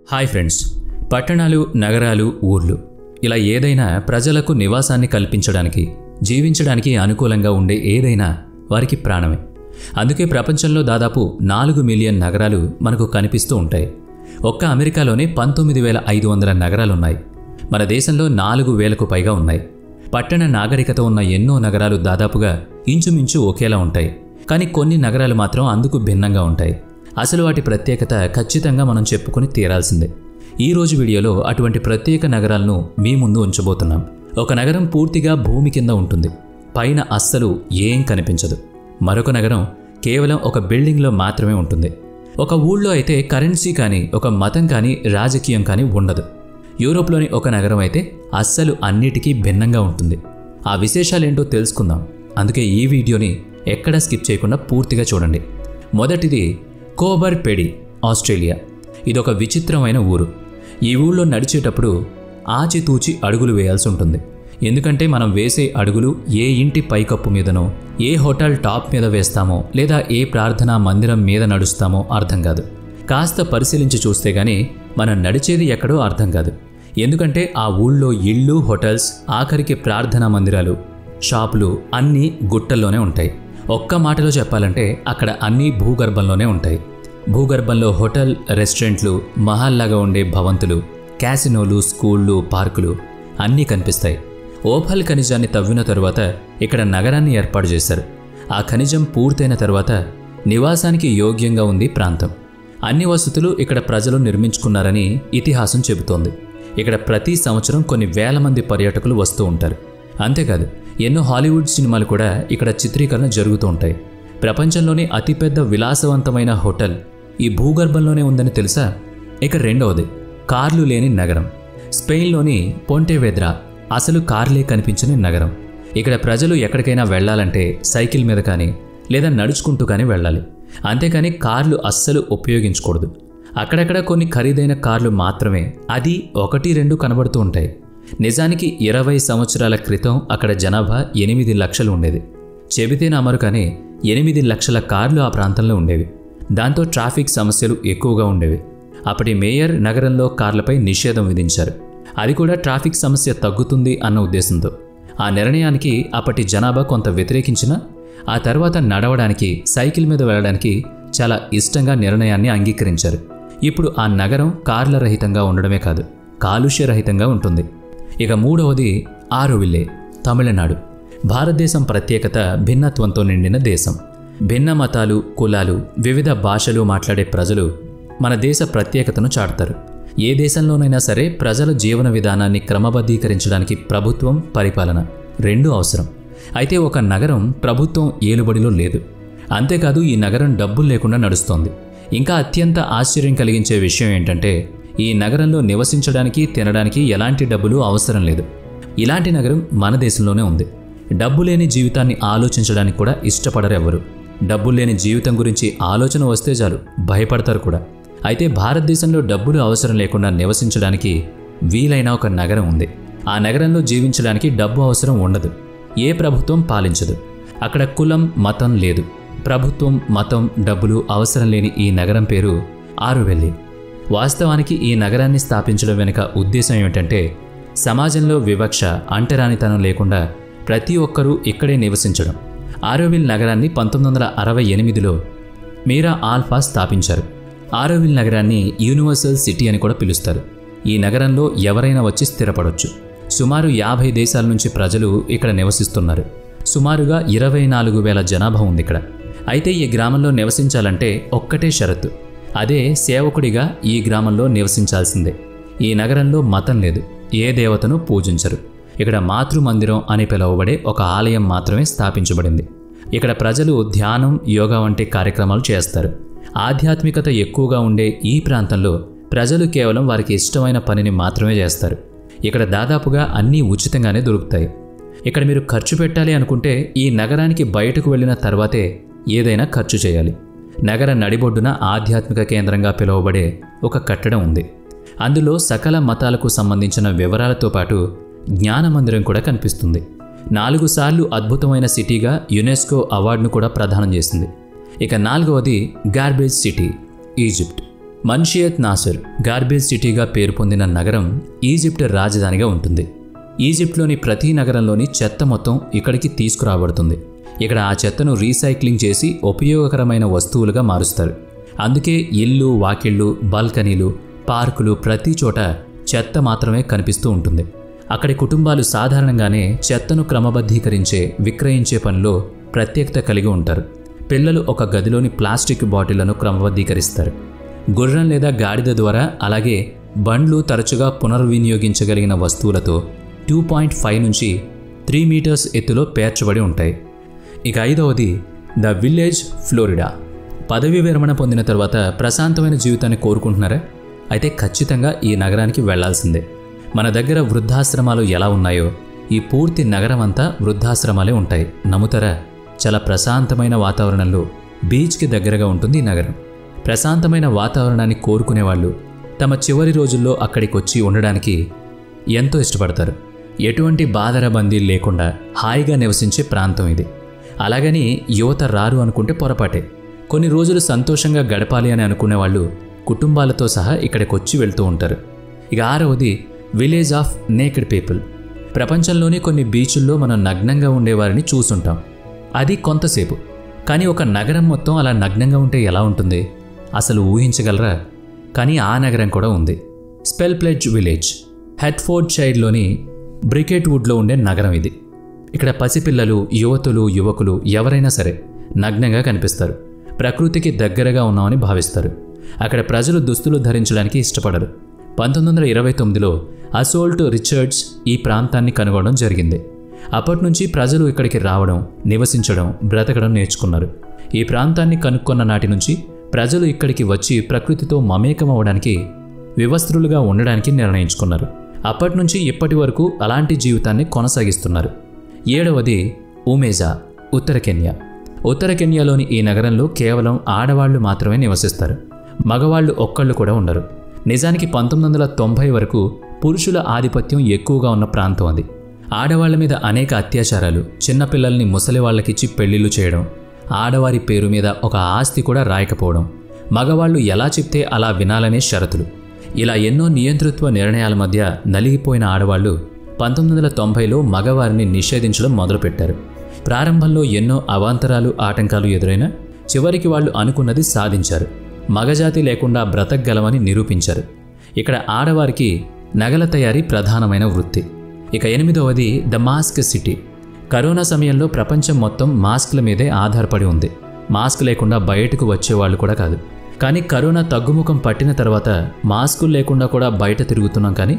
Hi friends, పట్టణాలు, నగరాలు, ఊర్లు ఇలా ఏదైనా ప్రజలకు నివాసాన్ని కల్పించడానికి, జీవించడానికి అనుకూలంగా ఉండే ఏదైనా వారికి ప్రాణమే. అందుకే ప్రపంచంలో దాదాపు 4 మిలియన్ నగరాలు మనకు కనిపిస్తూ ఉంటాయి. ఒక్క అమెరికాలోనే 19,500 నగరాలున్నాయి. మన దేశంలో 4,000కు పైగా ఉన్నాయి. పట్టణ నాగరికత ఉన్న ఎన్నో నగరాలు దాదాపుగా ఇంచుమించు ఒకేలా ఉంటాయి. కానీ కొన్ని నగరాలు మాత్రం అందుకు భిన్నంగా ఉంటాయి. అసలు వాటి ప్రత్యేకత ఖచ్చితంగా మనం చెప్పుకొని తీరాల్సిందే. ఈ రోజు వీడియోలో అటువంటి ప్రత్యేక నగరాలను మీ ముందు ఉంచబోతున్నాం. ఒక నగరం పూర్తిగా భూమి కింద ఉంటుంది. పైన అస్సలు ఏం కనిపించదు. మరొక నగరం కేవలం ఒక బిల్డింగ్లో మాత్రమే ఉంటుంది. ఒక ఊళ్ళో అయితే కరెన్సీ కానీ, ఒక మతం కానీ, రాజకీయం కానీ ఉండదు. యూరోప్లోని ఒక నగరం అయితే అస్సలు అన్నిటికీ భిన్నంగా ఉంటుంది. ఆ విశేషాలేంటో తెలుసుకుందాం. అందుకే ఈ వీడియోని ఎక్కడా స్కిప్ చేయకుండా పూర్తిగా చూడండి. మొదటిది కోబర్ పెడి, ఆస్ట్రేలియా. ఇదొక విచిత్రమైన ఊరు. ఈ ఊళ్ళో నడిచేటప్పుడు ఆచితూచి అడుగులు వేయాల్సి ఉంటుంది. ఎందుకంటే మనం వేసే అడుగులు ఏ ఇంటి పైకప్పు మీదనో, ఏ హోటల్ టాప్ మీద వేస్తామో, లేదా ఏ ప్రార్థనా మందిరం మీద నడుస్తామో అర్థం కాదు. కాస్త పరిశీలించి చూస్తే గానీ మనం నడిచేది ఎక్కడో అర్థం కాదు. ఎందుకంటే ఆ ఊళ్ళో ఇళ్ళు, హోటల్స్, ఆఖరికి ప్రార్థనా మందిరాలు, షాపులు అన్నీ గుట్టల్లోనే ఉంటాయి. ఒక్క మాటలో చెప్పాలంటే అక్కడ అన్నీ భూగర్భంలోనే ఉంటాయి. భూగర్భంలో హోటల్, రెస్టారెంట్లు, మహల్లాగా ఉండే భవంతులు, క్యాసినోలు, స్కూళ్ళు, పార్కులు అన్నీ కనిపిస్తాయి. ఓఫల్ ఖనిజాన్ని తవ్విన తరువాత ఇక్కడ నగరాన్ని ఏర్పాటు చేశారు. ఆ ఖనిజం పూర్తయిన తరువాత నివాసానికి యోగ్యంగా ఉంది ప్రాంతం. అన్ని వసతులు ఇక్కడ ప్రజలు నిర్మించుకున్నారని ఇతిహాసం చెబుతోంది. ఇక్కడ ప్రతి సంవత్సరం కొన్ని వేల మంది పర్యాటకులు వస్తూ ఉంటారు. అంతేకాదు, ఎన్నో హాలీవుడ్ సినిమాలు కూడా ఇక్కడ చిత్రీకరణ జరుగుతూ ఉంటాయి. ప్రపంచంలోనే అతిపెద్ద విలాసవంతమైన హోటల్ ఈ భూగర్భంలోనే ఉందని తెలుసా? ఇక రెండవది కార్లు లేని నగరం, స్పెయిన్లోని పొంటెవెద్రా. అసలు కార్లే కనిపించని నగరం. ఇక్కడ ప్రజలు ఎక్కడికైనా వెళ్లాలంటే సైకిల్ మీద కానీ, లేదా నడుచుకుంటూ కానీ వెళ్ళాలి. అంతేకాని కార్లు అస్సలు ఉపయోగించకూడదు. అక్కడక్కడ కొన్ని ఖరీదైన కార్లు మాత్రమే, అది 1-2 కనబడుతూ ఉంటాయి. నిజానికి 20 సంవత్సరాల క్రితం అక్కడ జనాభా 8 లక్షలు ఉండేది. చెబితే నమ్మరు కానీ 8 లక్షల కార్లు ఆ ప్రాంతంలో ఉండేవి. దాంతో ట్రాఫిక్ సమస్యలు ఎక్కువగా ఉండేవి. అప్పటి మేయర్ నగరంలో కార్లపై నిషేధం విధించారు. అది కూడా ట్రాఫిక్ సమస్య తగ్గుతుంది అన్న ఉద్దేశంతో. ఆ నిర్ణయానికి అప్పటి జనాభా కొంత వ్యతిరేకించినా ఆ తర్వాత నడవడానికి, సైకిల్ మీద వెళ్ళడానికి చాలా ఇష్టంగా నిర్ణయాన్ని అంగీకరించారు. ఇప్పుడు ఆ నగరం కార్ల రహితంగా ఉండడమే కాదు, కాలుష్యరహితంగా ఉంటుంది. ఇక మూడవది ఆరోవిల్లే, తమిళనాడు. భారతదేశం ప్రత్యేకత భిన్నత్వంతో నిండిన దేశం. భిన్న మతాలు, కులాలు, వివిధ భాషలు మాట్లాడే ప్రజలు మన దేశ ప్రత్యేకతను చాటుతారు. ఏ దేశంలోనైనా సరే ప్రజల జీవన విధానాన్ని క్రమబద్ధీకరించడానికి ప్రభుత్వం, పరిపాలన రెండూ అవసరం. అయితే ఒక నగరం ప్రభుత్వం ఏలుబడిలో లేదు. అంతేకాదు, ఈ నగరం డబ్బులు లేకుండా నడుస్తోంది. ఇంకా అత్యంత ఆశ్చర్యం కలిగించే విషయం ఏంటంటే ఈ నగరంలో నివసించడానికి, తినడానికి ఎలాంటి డబ్బులు అవసరం లేదు. ఇలాంటి నగరం మన దేశంలోనే ఉంది. డబ్బు లేని జీవితాన్ని ఆలోచించడానికి కూడా ఇష్టపడరు ఎవరు. డబ్బులు లేని జీవితం గురించి ఆలోచన వస్తే చాలు భయపడతారు కూడా. అయితే భారతదేశంలో డబ్బులు అవసరం లేకుండా నివసించడానికి వీలైన ఒక నగరం ఉంది. ఆ నగరంలో జీవించడానికి డబ్బు అవసరం ఉండదు. ఏ ప్రభుత్వం పాలించదు. అక్కడ కులం, మతం లేదు. ప్రభుత్వం, మతం, డబ్బులు అవసరం లేని ఈ నగరం పేరు ఆరోవిల్లే. వాస్తవానికి ఈ నగరాన్ని స్థాపించడం వెనుక ఉద్దేశం ఏమిటంటే సమాజంలో వివక్ష, అంటరానితనం లేకుండా ప్రతి ఒక్కరూ ఇక్కడే నివసించడం. ఆరోవిల్ నగరాన్ని 1968లో మీరా ఆల్ఫా స్థాపించారు. ఆరోవిల్ నగరాన్ని యూనివర్సల్ సిటీ అని కూడా పిలుస్తారు. ఈ నగరంలో ఎవరైనా వచ్చి స్థిరపడొచ్చు. సుమారు 50 దేశాల నుంచి ప్రజలు ఇక్కడ నివసిస్తున్నారు. సుమారుగా 24,000 జనాభా ఉంది ఇక్కడ. అయితే ఈ గ్రామంలో నివసించాలంటే ఒక్కటే షరతు. అదే సేవకుడిగా ఈ గ్రామంలో నివసించాల్సిందే. ఈ నగరంలో మతం లేదు. ఏ దేవతను పూజించరు. ఇక్కడ మాతృమందిరం అని పిలువబడే ఒక ఆలయం మాత్రమే స్థాపించబడింది. ఇక్కడ ప్రజలు ధ్యానం, యోగా వంటి కార్యక్రమాలు చేస్తారు. ఆధ్యాత్మికత ఎక్కువగా ఉండే ఈ ప్రాంతంలో ప్రజలు కేవలం వారికి ఇష్టమైన పనిని మాత్రమే చేస్తారు. ఇక్కడ దాదాపుగా అన్నీ ఉచితంగానే దొరుకుతాయి. ఇక్కడ మీరు ఖర్చు పెట్టాలి అనుకుంటే ఈ నగరానికి బయటకు వెళ్ళిన తర్వాతే ఏదైనా ఖర్చు చేయాలి. నగర నడిబొడ్డున ఆధ్యాత్మిక కేంద్రంగా పిలువబడే ఒక కట్టడం ఉంది. అందులో సకల మతాలకు సంబంధించిన వివరాలతో పాటు జ్ఞాన మందిరం కూడా కనిపిస్తుంది. 4 సార్లు అద్భుతమైన సిటీగా యునెస్కో అవార్డును కూడా ప్రదానం చేసింది. ఇక 4వది garbage city, Egypt. Manshiyat Nasir garbage సిటీగా పేరు పొందిన నగరం ఈజిప్ట్ రాజధానిగా ఉంటుంది. ఈజిప్ట్లోని ప్రతి నగరంలోని చెత్త మొత్తం ఇక్కడికి తీసుకురాబడుతుంది. ఇక్కడ ఆ చెత్తను రీసైక్లింగ్ చేసి ఉపయోగకరమైన వస్తువులుగా మారుస్తారు. అందుకే ఇల్లు, వాకిళ్ళు, బాల్కనీలు, పార్కులు ప్రతి చోట చెత్త మాత్రమే కనిపిస్తూ ఉంటుంది. అక్కడి కుటుంబాలు సాధారణంగానే చెత్తను క్రమబద్ధీకరించే, విక్రయించే పనిలో ప్రత్యేకత కలిగి ఉంటారు. పిల్లలు ఒక గదిలోని ప్లాస్టిక్ బాటిళ్లను క్రమబద్ధీకరిస్తారు. గుర్రం లేదా గాడిద ద్వారా, అలాగే బండ్లు తరచుగా పునర్వినియోగించగలిగిన వస్తువులతో 2.5 నుంచి 3 మీటర్స్ ఎత్తులో పేర్చబడి ఉంటాయి. ఇక 5వది ద విలేజ్ ఫ్లోరిడా. పదవీ విరమణ పొందిన తర్వాత ప్రశాంతమైన జీవితాన్ని కోరుకుంటున్నారా? అయితే ఖచ్చితంగా ఈ నగరానికి వెళ్లాల్సిందే. మన దగ్గర వృద్ధాశ్రమాలు ఎలా ఉన్నాయో ఈ పూర్తి నగరం అంతా వృద్ధాశ్రమాలే ఉంటాయి. నమ్ముతారా? చాలా ప్రశాంతమైన వాతావరణంలో బీచ్కి దగ్గరగా ఉంటుంది ఈ నగరం. ప్రశాంతమైన వాతావరణాన్ని కోరుకునేవాళ్ళు తమ చివరి రోజుల్లో అక్కడికి వచ్చి ఉండడానికి ఎంతో ఇష్టపడతారు. ఎటువంటి బాధరబందీ లేకుండా హాయిగా నివసించే ప్రాంతం ఇది. అలాగని యువత రారు అనుకుంటే పొరపాటే. కొన్ని రోజులు సంతోషంగా గడపాలి అని అనుకునేవాళ్ళు కుటుంబాలతో సహా ఇక్కడికి వచ్చి వెళ్తూ ఉంటారు. ఇక 6వది విలేజ్ ఆఫ్ నేకెడ్ పీపుల్. ప్రపంచంలోని కొన్ని బీచుల్లో మనం నగ్నంగా ఉండేవారిని చూసుంటాం. అది కొంతసేపు. కానీ ఒక నగరం మొత్తం అలా నగ్నంగా ఉంటే ఎలా ఉంటుంది? అసలు ఊహించగలరా? కానీ ఆ నగరం కూడా ఉంది. స్పెల్ ప్లెడ్జ్ విలేజ్ హెడ్ఫోర్డ్ షైర్లోని బ్రికెట్ వుడ్లో ఉండే నగరం ఇది. ఇక్కడ పసిపిల్లలు, యువతులు, యువకులు ఎవరైనా సరే నగ్నంగా కనిపిస్తారు. ప్రకృతికి దగ్గరగా ఉన్నామని భావిస్తారు. అక్కడ ప్రజలు దుస్తులు ధరించడానికి ఇష్టపడరు. 1929లో అసోల్ట్ రిచర్డ్స్ ఈ ప్రాంతాన్ని కనుగొనడం జరిగింది. అప్పటి నుంచి ప్రజలు ఇక్కడికి రావడం, నివసించడం, బ్రతకడం నేర్చుకున్నారు. ఈ ప్రాంతాన్ని కనుక్కున్న నాటి నుంచి ప్రజలు ఇక్కడికి వచ్చి ప్రకృతితో మమేకమవడానికి, వివస్త్రులుగా ఉండడానికి నిర్ణయించుకున్నారు. అప్పటి నుంచి ఇప్పటి వరకు అలాంటి జీవితాన్ని కొనసాగిస్తున్నారు. 7వది ఉమేజా, ఉత్తర కెన్యా. ఉత్తర కెన్యాలోని ఈ నగరంలో కేవలం ఆడవాళ్లు మాత్రమే నివసిస్తారు. మగవాళ్లు ఒక్కళ్ళు కూడా ఉండరు. నిజానికి 1990 వరకు పురుషుల ఆధిపత్యం ఎక్కువగా ఉన్న ప్రాంతం అది. ఆడవాళ్ల మీద అనేక అత్యాచారాలు, చిన్నపిల్లల్ని ముసలివాళ్లకిచ్చి పెళ్లిళ్లు చేయడం, ఆడవారి పేరు మీద ఒక ఆస్తి కూడా రాయకపోవడం, మగవాళ్లు ఎలా చెప్తే అలా వినాలనే షరతులు, ఇలా ఎన్నో నియంతృత్వ నిర్ణయాల మధ్య నలిగిపోయిన ఆడవాళ్లు 1990లో మగవారిని నిషేధించడం మొదలుపెట్టారు. ప్రారంభంలో ఎన్నో అవాంతరాలు, ఆటంకాలు ఎదురైనా చివరికి వాళ్ళు అనుకున్నది సాధించారు. మగజాతి లేకుండా బ్రతకగలమని నిరూపించారు. ఇక్కడ ఆడవారికి నగల తయారీ ప్రధానమైన వృత్తి. ఇక 8వది ద మాస్క్ సిటీ. కరోనా సమయంలో ప్రపంచం మొత్తం మాస్క్ల మీదే ఆధారపడి ఉంది. మాస్క్ లేకుండా బయటకు వచ్చేవాళ్ళు కూడా కాదు. కానీ కరోనా తగ్గుముఖం పట్టిన తర్వాత మాస్కులు లేకుండా కూడా బయట తిరుగుతున్నాం. కానీ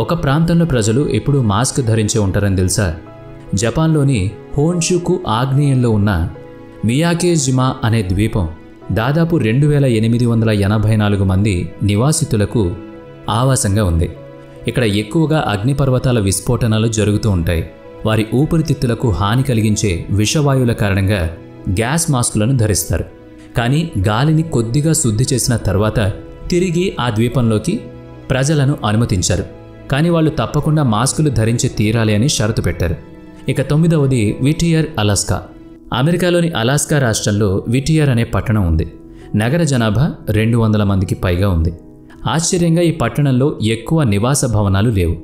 ఒక ప్రాంతంలో ప్రజలు ఎప్పుడూ మాస్క్ ధరించే ఉంటారని తెలుసా? జపాన్లోని హోన్షుకు ఆగ్నేయంలో ఉన్న మియాకేజిమా అనే ద్వీపం దాదాపు 2884 మంది నివాసితులకు ఆవాసంగా ఉంది. ఇక్కడ ఎక్కువగా అగ్నిపర్వతాల విస్ఫోటనాలు జరుగుతూ ఉంటాయి. వారి ఊపిరితిత్తులకు హాని కలిగించే విషవాయువుల కారణంగా గ్యాస్ మాస్కులను ధరిస్తారు. కానీ గాలిని కొద్దిగా శుద్ధి చేసిన తర్వాత తిరిగి ఆ ద్వీపంలోకి ప్రజలను అనుమతించారు. కానీ వాళ్ళు తప్పకుండా మాస్కులు ధరించి తీరాలి అని షరతు పెట్టారు. ఇక 9వది విటియర్, అలాస్కా. అమెరికాలోని అలాస్కా రాష్ట్రంలో విటియర్ అనే పట్టణం ఉంది. నగర జనాభా 200 మందికి పైగా ఉంది. ఆశ్చర్యంగా ఈ పట్టణంలో ఎక్కువ నివాస భవనాలు లేవు.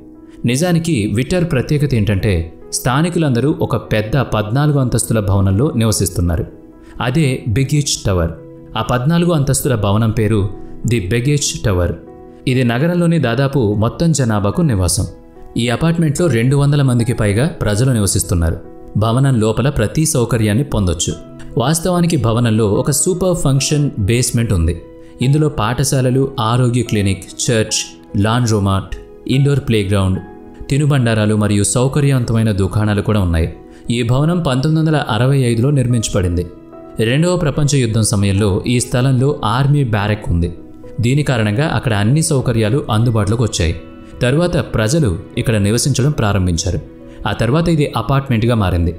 నిజానికి విటర్ ప్రత్యేకత ఏంటంటే స్థానికులందరూ ఒక పెద్ద 14 అంతస్తుల భవనంలో నివసిస్తున్నారు. అదే బెగేజ్ టవర్. ఆ 14 అంతస్తుల భవనం పేరు ది బెగేజ్ టవర్. ఇది నగరంలోని దాదాపు మొత్తం జనాభాకు నివాసం. ఈ అపార్ట్మెంట్లో 200 మందికి పైగా ప్రజలు నివసిస్తున్నారు. భవనం లోపల ప్రతి సౌకర్యాన్ని పొందొచ్చు. వాస్తవానికి భవనంలో ఒక సూపర్ ఫంక్షన్ బేస్మెంట్ ఉంది. ఇందులో పాఠశాలలు, ఆరోగ్య clinic, church, laundromat, indoor playground, తినుబండారాలు మరియు సౌకర్యవంతమైన దుకాణాలు కూడా ఉన్నాయి. ఈ భవనం 1965లో నిర్మించబడింది. 2వ ప్రపంచ యుద్ధం సమయంలో ఈ స్థలంలో ఆర్మీ బ్యారెక్ ఉంది. దీని కారణంగా అక్కడ అన్ని సౌకర్యాలు అందుబాటులోకి వచ్చాయి. తరువాత ప్రజలు ఇక్కడ నివసించడం ప్రారంభించారు. ఆ తర్వాత ఇది అపార్ట్మెంట్గా మారింది.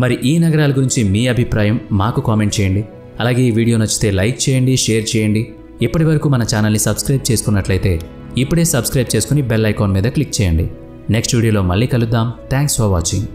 మరి ఈ నగరాల గురించి మీ అభిప్రాయం మాకు కామెంట్ చేయండి. అలాగే ఈ వీడియో నచ్చితే లైక్ చేయండి, షేర్ చేయండి. ఇప్పటి వరకు మన ఛానల్ని సబ్స్క్రైబ్ చేసుకున్నట్లయితే ఇప్పుడే సబ్స్క్రైబ్ చేసుకుని బెల్ ఐకాన్ మీద క్లిక్ చేయండి. నెక్స్ట్ వీడియోలో మళ్ళీ కలుద్దాం. Thanks for watching.